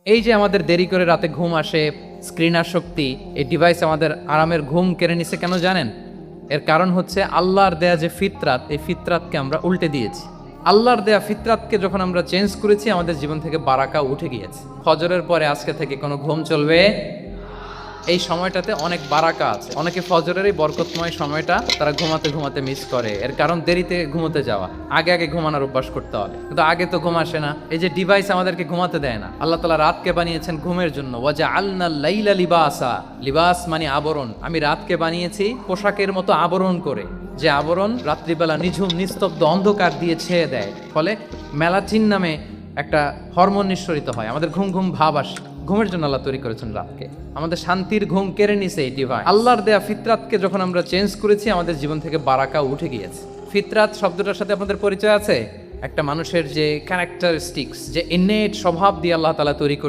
এই যে আমাদের দেরি করে রাতে ঘুম আসে, স্ক্রিন আসক্তি, এই ডিভাইস আমাদের আরামের ঘুম কেড়ে নিছে কেন জানেন? এর কারণ হচ্ছে আল্লাহর দেয়া যে ফিতরাত, এই ফিতরাতকে আমরা উল্টে দিয়েছি। আল্লাহর দেয়া ফিতরাতকে যখন আমরা চেঞ্জ করেছি, আমাদের জীবন থেকে বারাকা উঠে গিয়েছে। ফজরের পরে আজকে থেকে কোনো ঘুম চলবে। এই সময়টাতে অনেক বারাকা আছে। অনেকে ফজরের এই বরকতময় সময়টা তারা ঘুমাতে ঘুমাতে মিস করে। এর কারণ দেরিতে ঘুমোতে যাওয়া, আগে আগে ঘুমানোর অভ্যাস করতে হবে, কিন্তু আগে তো ঘুম আসে না। এই যে ডিভাইস আমাদেরকে ঘুমাতে দেয় না। আল্লাহ তাআলা রাতকে বানিয়েছেন ঘুমের জন্য। ওয়াজআলনা লাইলা লিবাসা, লিবাস মানে আবরণ। আমি রাতকে বানিয়েছি পোশাকের মতো আবরণ করে, যে আবরণ রাত্রিবেলা নিঝুম নিস্তব্ধ অন্ধকার দিয়ে ছেয়ে দেয়। ফলে মেলাটিন নামে একটা হরমোন নিঃসরিত হয়, আমাদের ঘুম ঘুম ভাব আসে। ঘুমের জন্য আল্লাহ তৈরি করেছেন রাতকে। আমাদের শান্তির ঘুম কেড়ে নিছে এই ডিভাইস। আল্লাহর দেয়া ফিতরাতকে যখন আমরা চেঞ্জ করেছি, আমাদের জীবন থেকে বারাকা উঠে গিয়েছে। ফিতরাত শব্দটার সাথে আপনাদের পরিচয় আছে? একটা মানুষের যে ক্যারেক্টারিস্টিক্স, যে ইননেট স্বভাব দিয়ে আল্লাহ তাআলা তৈরি